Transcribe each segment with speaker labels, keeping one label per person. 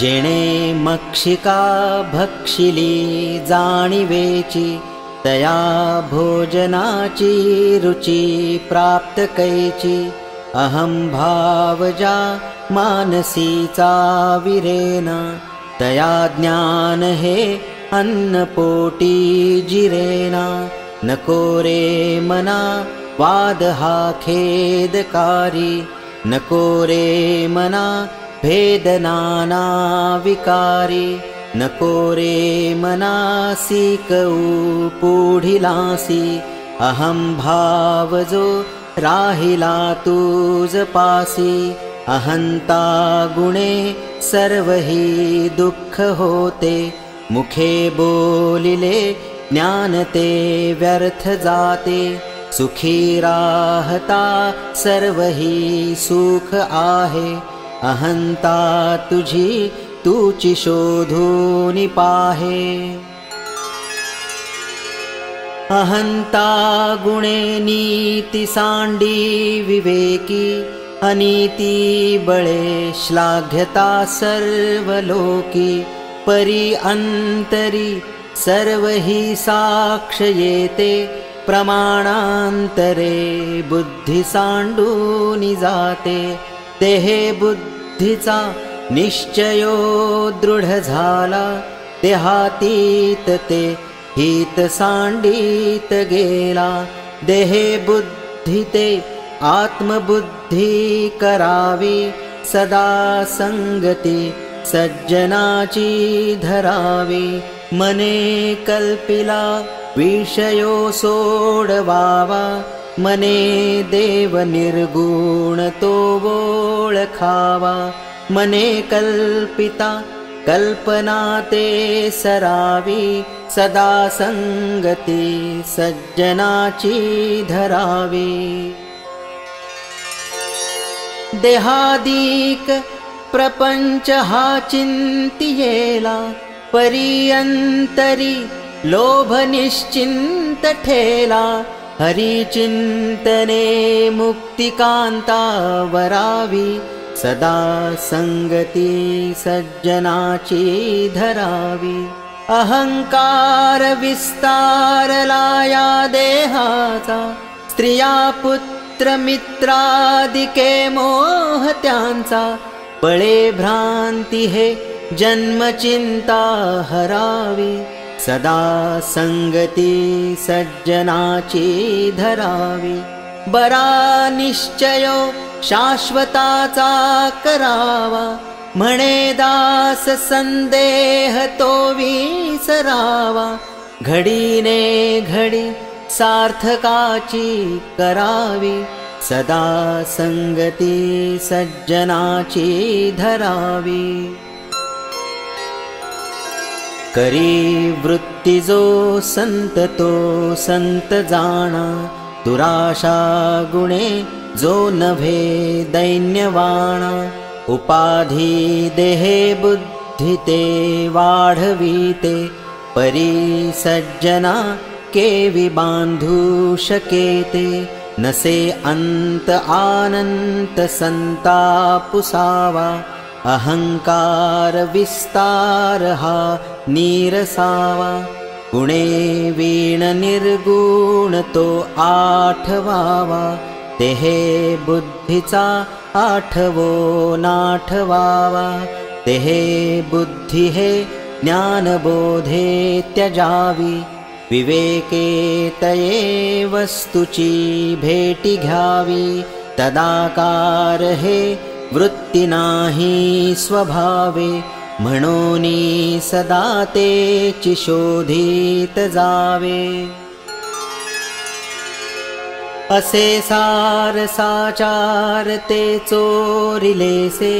Speaker 1: जेणे मक्षिका भक्षिली जाणिवेची, तया भोजनाची रुची प्राप्त कैची। अहं भावजा मानसीचा विरेना, तया ज्ञान हे अन्नपोटी जिरेना। नको रे मना वाद हा खेदकारी, नको रे मना भेद नाना विकारी। नको रे मना सीकऊ पुढिलासी, अहं भाव जो राहिला तुझ पासी। अहंता गुणे सर्वही दुःख होते, मुखे बोलिले ज्ञान ते व्यर्थ जाते। सुखी राहता सर्वही सुख आहे, अहंता तुझी तूची शोधून पाहे। अहंता गुणे नीति सांडी विवेकी, अनीति बळे श्लाघ्यता सर्वलोकी। परी अंतरी सर्वही साक्ष येते, प्रमाणांतरे बुद्धी सांडूनि जाते। तेहे बुद्धीचा निश्चयो दृढ झाला, देहातीत ते हित सांडीत गेला। देहे बुद्धी ते आत्मबुद्धी करावी, सदा संगती सज्जनाची धरावी। मने कल्पिला विषयो सोडवावा, मने देव निर्गुण तो ओळखावा। मने कल्पिता कल्पना ते सरावी, सदा संगती सज्जनाची धरावी। देहादिक प्रपंच हा चिंतियेला, परियंतरी लोभ निश्चिंत ठेला। हरि चिंतने मुक्तिकांता वरावी, सदा संगती सज्जनाची धरावी। अहंकार विस्तारला या देहाचा, स्त्रिया पुत्र मित्रादिके मोह त्यांचा। पळे भ्रांती हे जन्मचिंता हरावी, सदा संगती सज्जनाची धरावी। बरा निश्चयो शाश्वताचा करावा, म्हणे दास संदेह तो विसरावा। घडीने घडी सार्थकाची करावी, सदा संगती सज्जनाची धरावी। करी वृत्ती जो संत तो संत जाणा, दुराशा गुणे जो नभे दैन्यवाणा। उपाधी देहे बुद्धि ते वाढविते, परी सज्जना केवी बांधू शकेते। नसे अंत आनंत संतापुसावा, अहंकार विस्तार हा नीरसावा। गुणे वीण निर्गुण तो आठवावा, तेहे बुद्धीचा आठवो नाठवावा। तेहे बुद्धी हे ज्ञानबोधे त्यजावी, विवेके तये वस्तुची भेटी घ्यावी। तदाकार हे वृत्ती नाही स्वभावे, म्हणूनी सदा तेची शोधित जावे। असे सार साचार ते चोरिलेसे,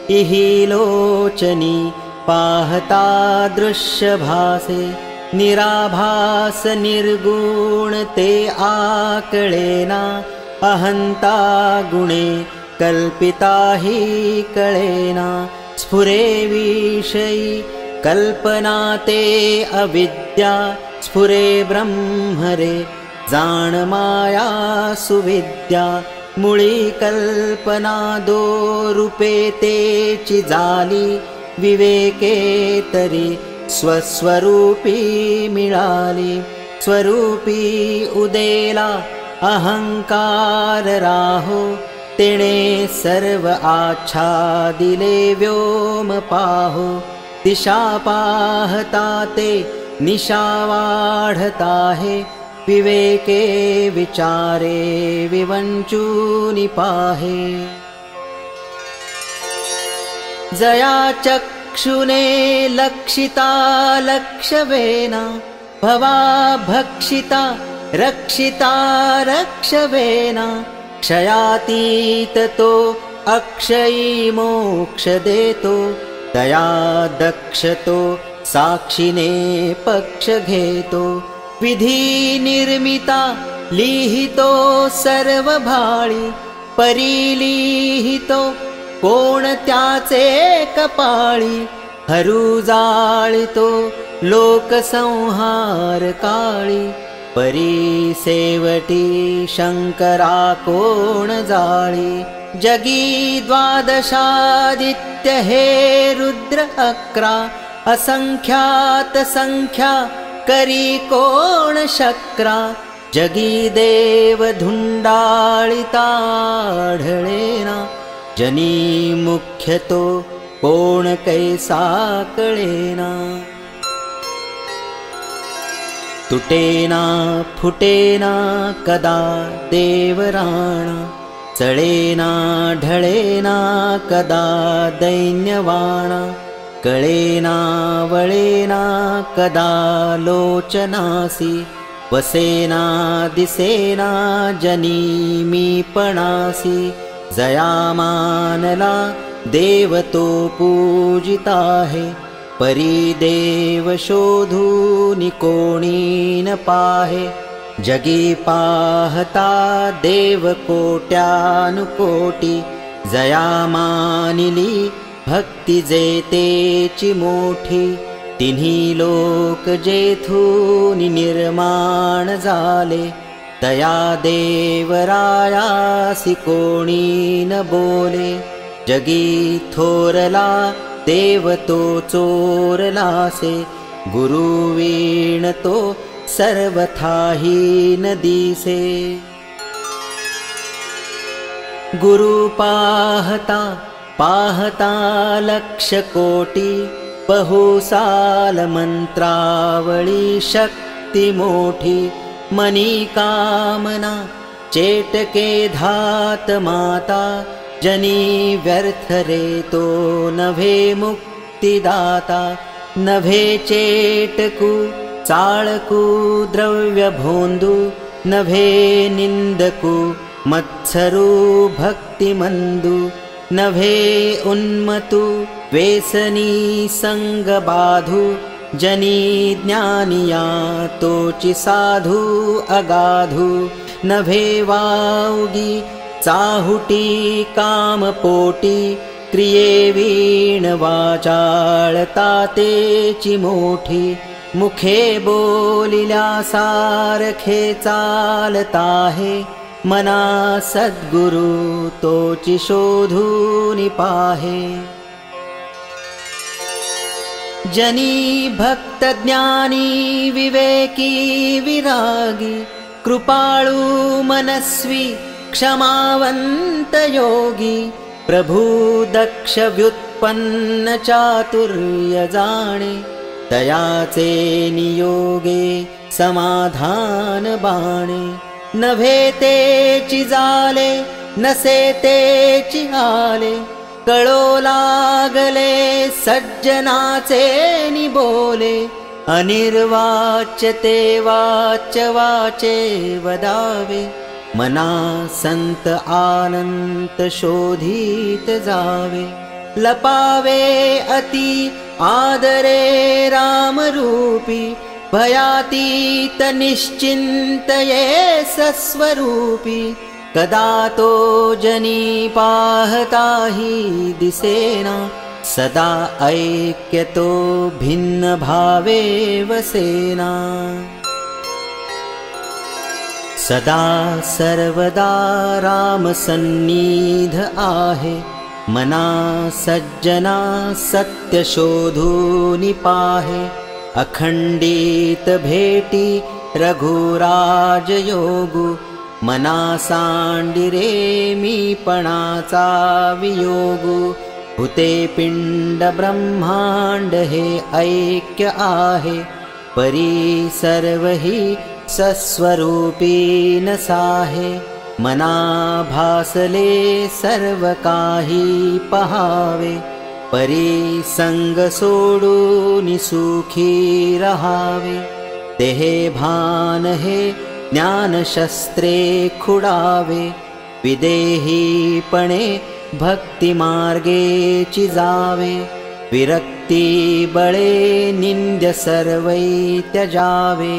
Speaker 1: इहि लोचनी पाहता दृश्य भासे। निराभास निर्गुण ते आकळेना, अहंता गुणे कल्पिता हि कळेना। स्फुरे विषयी कल्पना ते अविद्या, स्फुरे ब्रह्म रे जाण माया सुविद्या। मुळी कल्पना दो रूपे तेची जाली, विवेकेतरी स्वस्वरूपी मिळाली। स्वरूपी उदेला अहंकार राहो, तेणे सर्व आच्छादिले व्योम पाहो। दिशा पाहता ते निशा वाढता है, विवेके विचारे विवंचूनि पाहे। जया चक्षुने लक्षिता लक्षवेना, भवा भक्षिता रक्षिता रक्षवेना। क्षयातीततो अक्षयी मोक्ष देतो, दया दक्षतो साक्षिने पक्ष घेतो। विधी निर्मिता लिहितो सर्वभाळी, परिलिहितो कोणत्याचे कपाळी। हरू जाळितो लोकसंहार काळी, परिसेवटी शंकरा कोण जाळी। जगी द्वादशादित्य हे रुद्र अक्रा, असंख्यात संख्या करी कोण शक्रा। जगी देव धुंडाळिता आढळेना, जनी मुख्यतो कोण कैसा कळेना। तुटेना फुटेना कदा देवराणा, चळेना ढळेना कदा दैन्यवाणा। कळेना वळेना कदा लोचनासी, वसेना दिसेना जनी मीपणासी। जया मानला देव तो पूजिता है, परिदेव शोधूनि कोणी न पाहे। जगी पाहता देव कोट्यानुकोटी, जया मानिली भक्ति जेतेची मोठी। तिन्ही लोक जेथूनि निर्माण झाले, दया देवरायासी कोणी न बोले। जगी थोरला देव तो चोरलासे, गुरुवीण तो सर्वथाही न दिसे। गुरु पाहता पाहता लक्ष कोटी, बहुसाल मंत्रावळी शक्ती मोठी। मनी कामना चेटके धात माता, जनी व्यर्थ रे तो नभे मुक्तिदाता। नभे चेटकू चाळकू द्रव्य भोंदू, नभे निंदकू मत्सरू भक्तिमंदू। नभे उन्मतू वेसनी संग बाधू, जनी ज्ञानिया तोची साधू अगाधू। नभे वाऊगी चाहुटी कामपोटी, क्रिये वीण वाचाळता तेची मोठी। मुखे बोलिल्या सारखे चालता है, मना सद्गुरु तोची शोधूनि पाहे। जनी भक्त ज्ञानी विवेकी विरागी, कृपाळू मनस्वी क्षमावंत योगी। प्रभु दक्ष व्युत्पन्न चातुर्य जाणे, दयाचे नियोगे समाधान बाणे। नभे तेची जाले नसे तेची आले, कळो लागले सज्जनाचे निबोले। अनिर्वाच्य ते वाच्य वाचे वदावे, मना संत आनंत शोधित जावे। लपावे अति आदरे रामरूपी, भयातीत निश्चिंतये सस्वरूपी। कदा तो जनी पाहताही दिसेना, सदा ऐक्यतो भिन्न भावे वसेना। सदा सर्वदा राम सन्निध आहे, मना सज्जना सत्य शोधूनि पाहे, अखंडित भेटी रघुराज योगु, मना सांडिरे मी पणाचा वियोगु, हुते पिंड ब्रह्मांड हे ऐक्य आहे, परी सर्वही सस्वरूपी न साहे, मना भासले सर्व काही पहावे, परी संग सोडून सुखी रहावे, तेहे भान हे ज्ञानशस्त्रे खुडावे, विदेहीपणे भक्ती मार्गे चिजावे, विरक्ती बळे निंद्य सर्वै त्यजावे,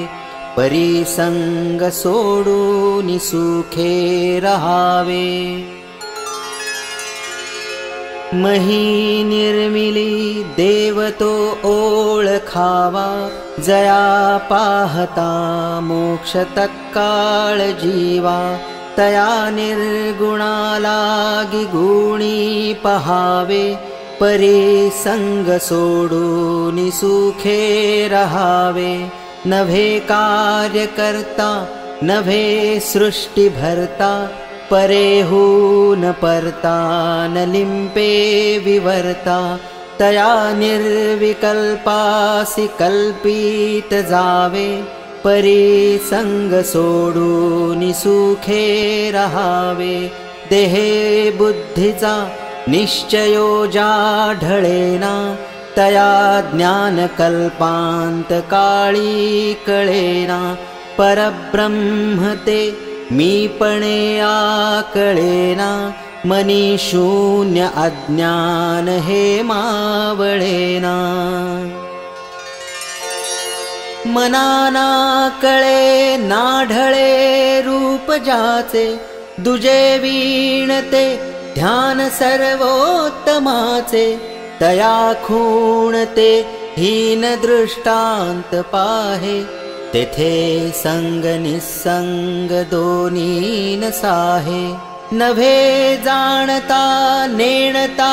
Speaker 1: परी संग सोडून सुखे रहावे, मही निर्मिली देवतो ओळखावा, जया पाहता मोक्ष तत्काळ जीवा, तया निर्गुणा लागी गुणी पहावे, परी संग सोडून सुखे रहावे, नभे कार्य करता नभे सृष्टि भरता, परेहून परता न लिंपे विवर्ता, तया निर्विकल्पासि कल्पित जावे, परी संग सोडून सुखे रहावे, देहे बुद्धीचा निश्चयो जा ढळेना, तया ज्ञान कल्पांत काळी कळेना, परब्रह्म ते मीपणे आकळेना, मनी शून्य अज्ञान हे मावळेना, मनाना कळे नाढळे रूप जाचे, दुजे वीणते ध्यान सर्वोत्तमाचे, तया खूणते हीन दृष्टांत पाहे, तेथे संग निसंग दोन्ही न साहे, नभे जाणता नेणता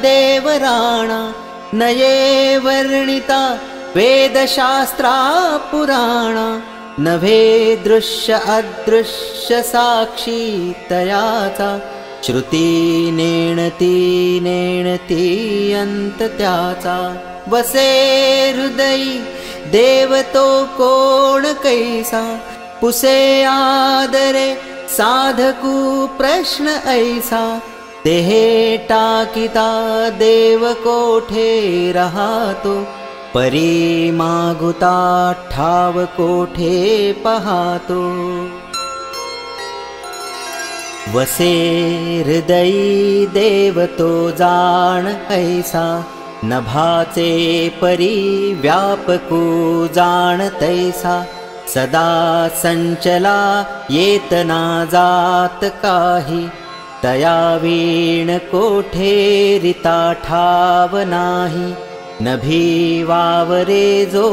Speaker 1: देवराणा, नये वर्णिता वेदशास्त्रा पुराणा, नभे दृश्य अदृश्य साक्षी तयाचा, श्रुती नेणती नेणती अंत त्याचा, वसे हृदयी देवतो कोण कैसा, पुसे आदरे साधकू प्रश्न ऐसा, तेहे टाकिता देव कोठे राहतो, परी मागुता ठाव कोठे पाहतो, वसे हृदयी देवतो जाण ऐसा, नभाचे परी व्यापकू जाण तैसा, सदा संचला येतना जात काही, तया वीण कोठे रिता ठाव नाही, नभी वावरे जो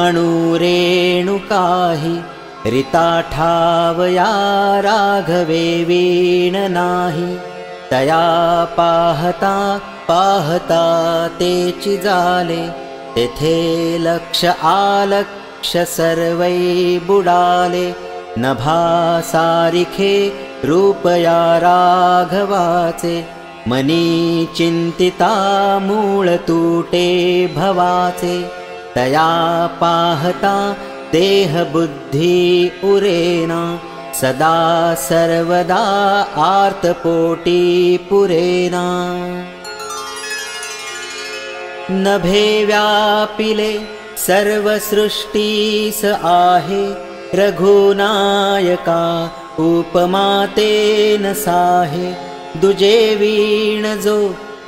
Speaker 1: अणुरेणु काही, रिता ठाव या राघवे वीण नाही, तया पाहता पाहता तेची जाले, तेथे लक्ष आलक्ष सर्वै बुडाले, नभा सारिखे रूपया राघवाचे, मनी चिंतिता मूळ तूटे भवाचे, तया पाहता देह बुद्धी उरेना, सदा सर्वदा आर्तपोटी पुरेना, नभे व्यापिले सर्व सृष्टीस आहे, रघुनायका उपमाते न साहे, दुजे वीण जो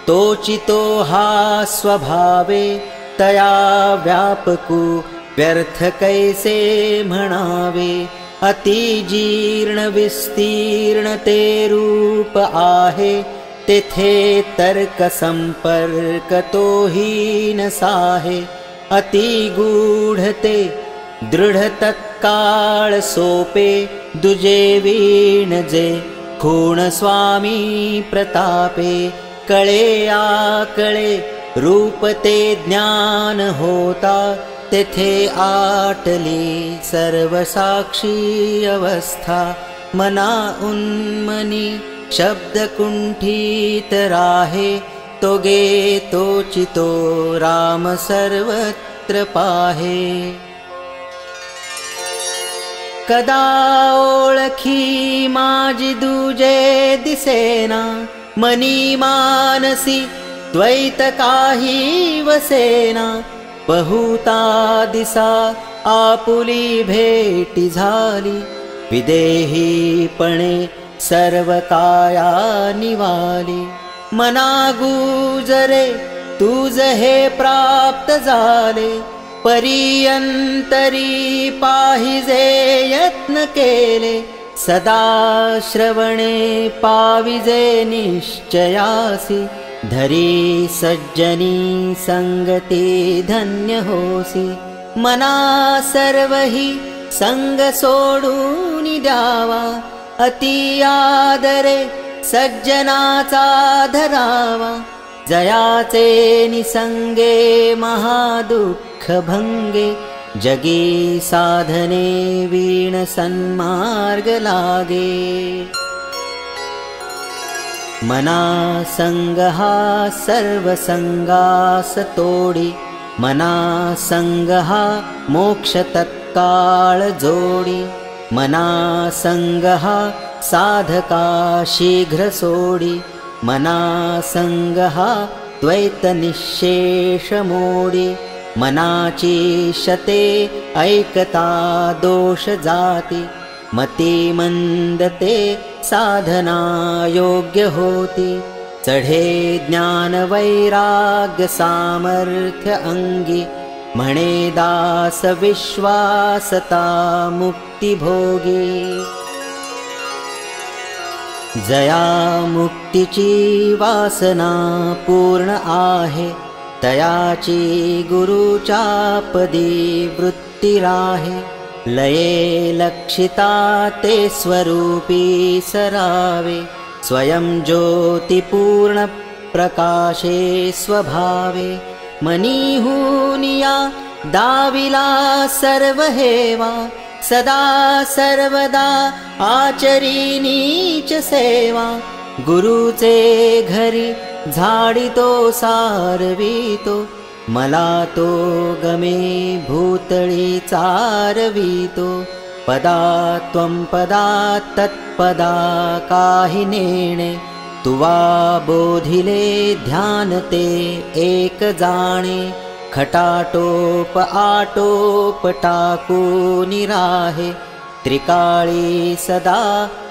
Speaker 1: तोचितो हा स्वभावे, तया व्यापकू व्यर्थ कैसे म्हणावे, अति जीर्ण विस्तीर्ण ते रूप आहे, तेथे तर्क संपर्क तोही न साहे, अति गूढते दृढ तत्काळ सोपे, दुजे वीण जे खूण स्वामी प्रतापे, कळे आकळे रूप ते ज्ञान होता, तेथे आटली सर्व साक्षी अवस्था। मना उन्मनी शब्द कुंठित राहे, तो गे तोचितो राम सर्वत्र पाहे। कदा ओळखी माझी दुजे दिसेना, मनी मानसी द्वैत काही वसेना। बहुता दिसा आपुली भेटी झाली, विदेहीपणे सर्व काया निवाली। मना गुजरे तुझ हे प्राप्त झाले, परियंतरी पाहिजे यत्न केले। सदा श्रवणे पाविजे निश्चयासी, धरी सज्जनी संगती धन्य होसी। मना सर्वही संग सोडून द्यावा, अति आदरे सज्जनाचा धरावा। जयाचे निसंगे महादुःख भंगे, जगी साधने वीण सन्मार्ग लागे। मना संग हा सर्व संगास तोडी, मना संग हा मोक्ष तत्काळ जोडी। मना संग हा साधका शीघ्र सोडी, मना संग हा द्वैत निशेष मोडी। मनाची शते ऐकता दोष जाती, मती मंदते साधना योग्य होती। चढे ज्ञान वैराग्य सामर्थ्य अंगी, म्हणे दास विश्वासता मुक्ती भोगी। जया मुक्तीची वासना पूर्ण आहे, तयाची गुरुच्या पदी वृत्ती राहे। लये लक्षिता ते स्वरूपी सरावे, स्वयं ज्योती पूर्ण प्रकाशे स्वभावे। मनीहुनिया दाविला सर्व हेवा, सदा सर्वदा आचरी नीच सेवा। गुरुचे घरी झाडितो सारवितो, मला तो गमे भूतळी चारवितो। पदा त्वं पदा तत्पदा काही नेणे, तुवा बोधिले ध्यान ते एक जाणे। खटाटोप आटोप टाकून राहे, त्रिकाळी सदा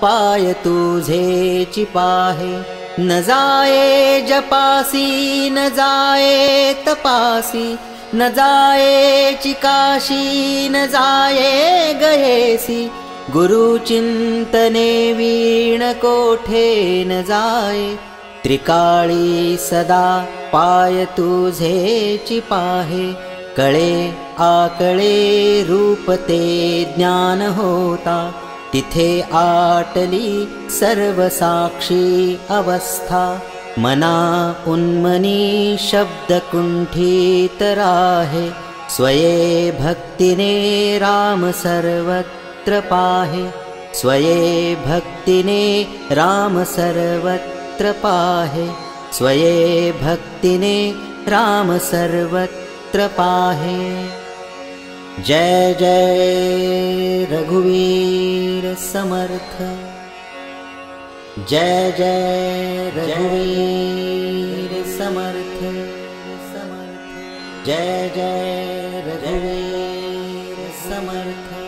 Speaker 1: पाय तुझेची पाहे। न जाये जपासी न जाये तपासी, न जाये चिकाशी न जाये गयेसी। गुरु चिंतने वीण कोठे न जाये, त्रिकाळी सदा पाय तुझेची पाहे। कळे आकळे रूप ते ज्ञान होता, तिथे आटली सर्व साक्षी अवस्था। मना उन्मनी शब्द कुंठित राहे, स्वये भक्तिने राम सर्वत्र पाहे। स्वये भक्तिने राम सर्वत्र पाहे, स्वये भक्तिने राम सर्वत्र पाहे। जय जय रघुवीर समर्थ, जय जय रघुवीर समर्थ, जय जय रघुवीर समर्थ।